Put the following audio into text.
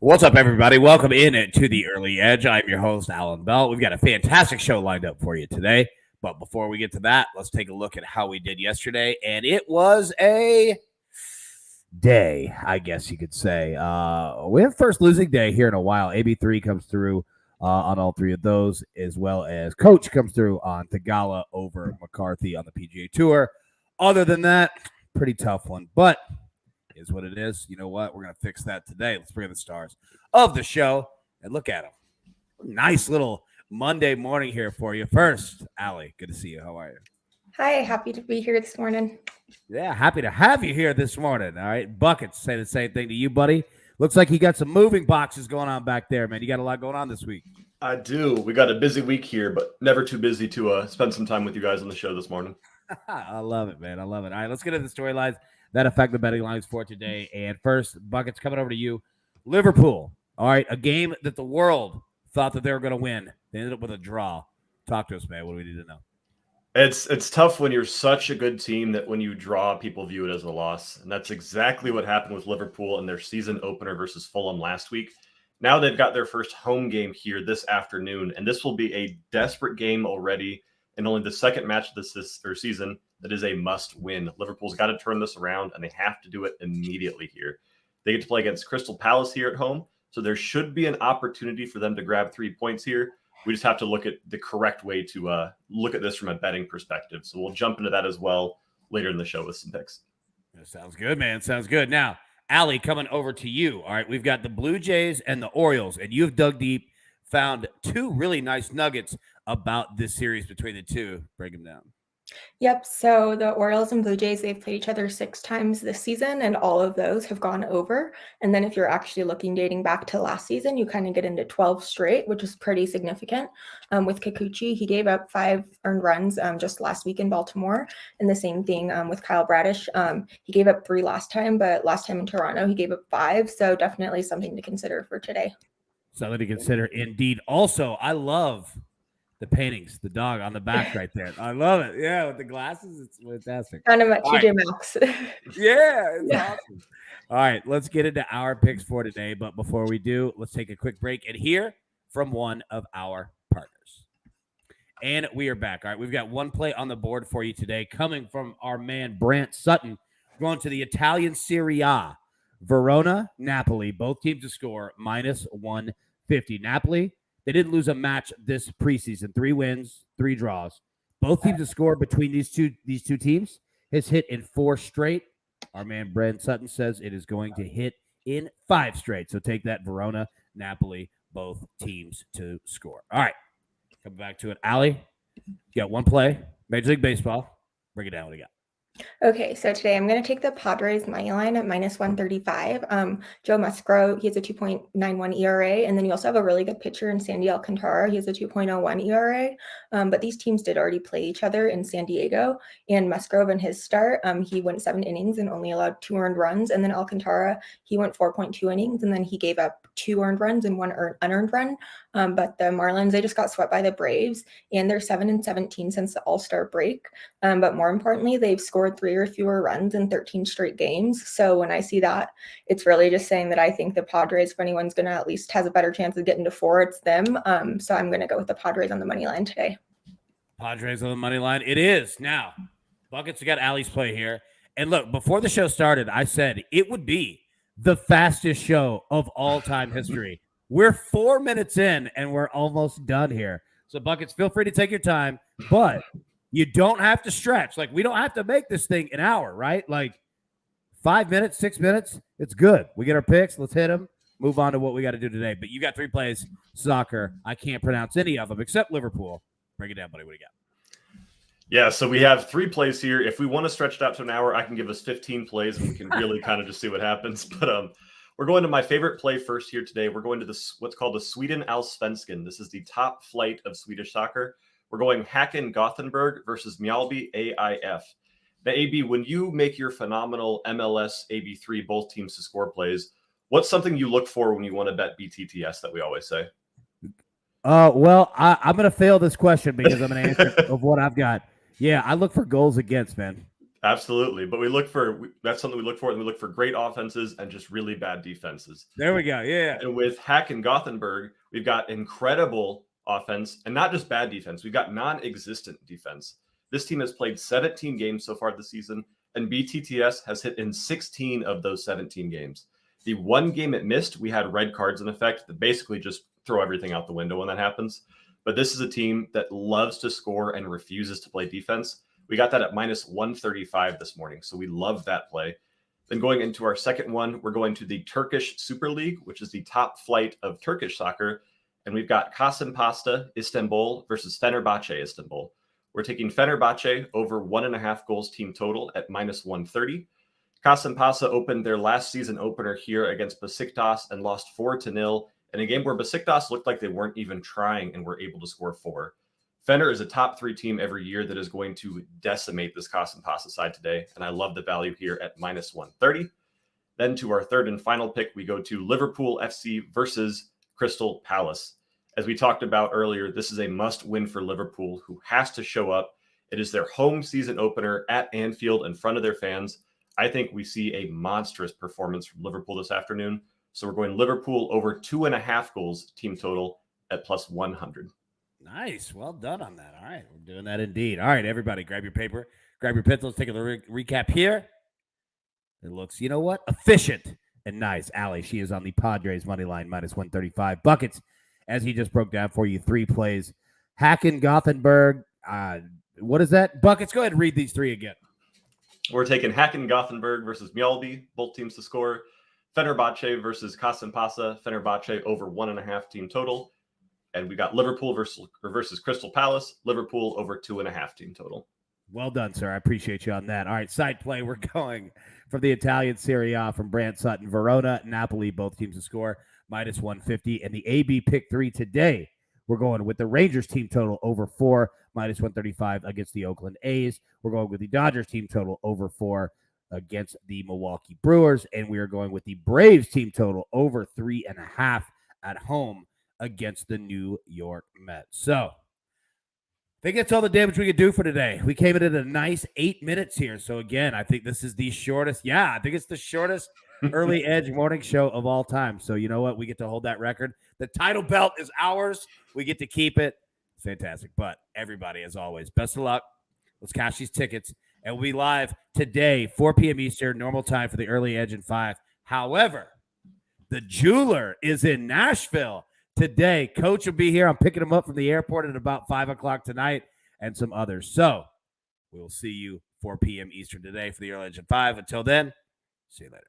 What's up, everybody? Welcome in to the Early Edge. I'm your host, Alan Bell. We've got a fantastic show lined up for you today. But before we get to that, let's take a look at how we did yesterday. And it was a day, I guess you could say. We have first losing day here in a while. AB3 comes through on all three of those, as well as Coach comes through on Tagala over McCarthy on the PGA Tour. Other than that, pretty tough one. But is what it is. You know what? We're going to fix that today. Let's bring in the stars of the show and look at them. Nice little Monday morning here for you. First, Allie, good to see you. How are you? Hi, happy to be here this morning. Yeah, happy to have you here this morning. All right. Buckets, say the same thing to you, buddy. Looks like you got some moving boxes going on back there, man. You got a lot going on this week. I do. We got a busy week here, but never too busy to spend some time with you guys on the show this morning. I love it, man. I love it. All right, let's get into the storylines that affect the betting lines for today. And first, Buckets, coming over to you. Liverpool. All right, a game that the world thought that they were going to win. They ended up with a draw. Talk to us, man. What do we need to know? It's tough when you're such a good team that when you draw, people view it as a loss. And that's exactly what happened with Liverpool in their season opener versus Fulham last week. Now they've got their first home game here this afternoon, and this will be a desperate game already, and only the second match of this season that is a must-win. Liverpool's got to turn this around, and they have to do it immediately here. They get to play against Crystal Palace here at home, so there should be an opportunity for them to grab 3 points here. We just have to look at the correct way to look at this from a betting perspective. So we'll jump into that as well later in the show with some picks. That sounds good, man. Sounds good. Now, Allie, coming over to you. All right, we've got the Blue Jays and the Orioles, and you've dug deep, found two really nice nuggets about this series between the two. Break them down. Yep, so the Orioles and Blue Jays, they've played each other 6 times this season, and all of those have gone over. And then if you're actually looking dating back to last season, you kind of get into 12 straight, which is pretty significant. With Kikuchi, he gave up 5 earned runs just last week in Baltimore. And the same thing with Kyle Bradish. He gave up 3 last time, but last time in Toronto, he gave up 5. So definitely something to consider for today. Something to consider indeed. Also, I love the paintings, the dog on the back right there. I love it. Yeah, with the glasses, it's fantastic. Kind of at TJ Maxx. Yeah, it's awesome. All right, let's get into our picks for today. But before we do, let's take a quick break and hear from one of our partners. And we are back. All right, we've got one play on the board for you today coming from our man Brant Sutton, going to the Italian Serie A. Verona, Napoli, both teams to score -150. Napoli, they didn't lose a match this preseason. 3 wins, 3 draws. Both teams to score between these two teams has hit in 4 straight. Our man Brent Sutton says it is going to hit in 5 straight. So take that, Verona, Napoli, both teams to score. All right, coming back to it. Allie, you got one play, Major League Baseball. Bring it down. What do you got? Okay, so today I'm going to take the Padres money line at -135. Joe Musgrove, he has a 2.91 ERA, and then you also have a really good pitcher in Sandy Alcantara. He has a 2.01 ERA, but these teams did already play each other in San Diego, and Musgrove in his start, he went 7 innings and only allowed 2 earned runs, and then Alcantara, he went 4.2 innings, and then he gave up 2 earned runs and 1 unearned run. But the Marlins, they just got swept by the Braves, and they're 7-17 since the All-Star break. But more importantly, they've scored 3 or fewer runs in 13 straight games. So when I see that, it's really just saying that I think the Padres, if anyone's going to at least has a better chance of getting to 4, it's them. So I'm going to go with the Padres on the money line today. Padres on the money line. It is. Now, Buckets, we got Allie's play here. And look, before the show started, I said it would be the fastest show of all-time history. We're 4 minutes in, and we're almost done here. So, Buckets, feel free to take your time, but you don't have to stretch. Like, we don't have to make this thing an hour, right? Like, 5 minutes, 6 minutes, it's good. We get our picks. Let's hit them. Move on to what we got to do today. But you got 3 plays, soccer. I can't pronounce any of them except Liverpool. Break it down, buddy. What do you got? Yeah, so we have 3 plays here. If we want to stretch it out to an hour, I can give us 15 plays, and we can really kind of just see what happens. But we're going to my favorite play first here today. We're going to what's called the Sweden Allsvenskan. This is the top flight of Swedish soccer. We're going Häcken Gothenburg versus Mjällby AIF. Now, AB, when you make your phenomenal MLS AB3 both teams to score plays, what's something you look for when you want to bet BTTS that we always say? Well, I'm going to fail this question because I'm going to answer of what I've got. Yeah, I look for goals against, man. Absolutely. But that's something we look for. And we look for great offenses and just really bad defenses. There we go. Yeah. And with Hack and Gothenburg, we've got incredible offense and not just bad defense. We've got non-existent defense. This team has played 17 games so far this season, and BTTS has hit in 16 of those 17 games. The one game it missed, we had red cards in effect that basically just throw everything out the window when that happens. But this is a team that loves to score and refuses to play defense. We got that at minus 135 this morning, so we love that play. Then going into our second one, we're going to the Turkish Super League, which is the top flight of Turkish soccer. And we've got Kasımpaşa Istanbul versus Fenerbahce Istanbul. We're taking Fenerbahce over 1.5 goals team total at minus 130. Kasımpaşa opened their last season opener here against Besiktas and lost 4-0 in a game where Besiktas looked like they weren't even trying and were able to score 4. Fener is a top 3 team every year that is going to decimate this Kasımpaşa side today, and I love the value here at minus 130. Then to our third and final pick, we go to Liverpool FC versus Crystal Palace. As we talked about earlier, this is a must-win for Liverpool, who has to show up. It is their home season opener at Anfield in front of their fans. I think we see a monstrous performance from Liverpool this afternoon. So we're going Liverpool over 2.5 goals team total at plus 100. Nice. Well done on that. All right. We're doing that indeed. All right, everybody, grab your paper, grab your pencils, take a recap here. It looks, you know what? Efficient and nice. Allie, she is on the Padres money line, minus 135. Buckets, as he just broke down for you, 3 plays. Hacken, Gothenburg. What is that? Buckets, go ahead and read these 3 again. We're taking Hacken, Gothenburg versus MLB, both teams to score. Fenerbahce versus Kasımpaşa, Fenerbahce over 1.5 team total. And we got Liverpool versus Crystal Palace, Liverpool over 2.5 team total. Well done, sir. I appreciate you on that. All right, side play. We're going from the Italian Serie A from Brant Sutton. Verona, Napoli, both teams to score, minus 150. And the AB pick 3 today, we're going with the Rangers team total over 4, minus 135 against the Oakland A's. We're going with the Dodgers team total over 4 against the Milwaukee Brewers. And we are going with the Braves team total over 3.5 at home against the New York Mets. So I think that's all the damage we could do for today. We came in at a nice 8 minutes here. So again, I think this is the shortest. Yeah, I think it's the shortest early edge morning show of all time. So you know what? We get to hold that record. The title belt is ours. We get to keep it. Fantastic. But everybody, as always, best of luck. Let's cash these tickets. And we'll be live today, 4 p.m. Eastern, normal time for the early edge in 5. However, the jeweler is in Nashville today. Coach will be here. I'm picking him up from the airport at about 5 o'clock tonight and some others. So we'll see you 4 p.m. Eastern today for the early edge in 5. Until then, see you later.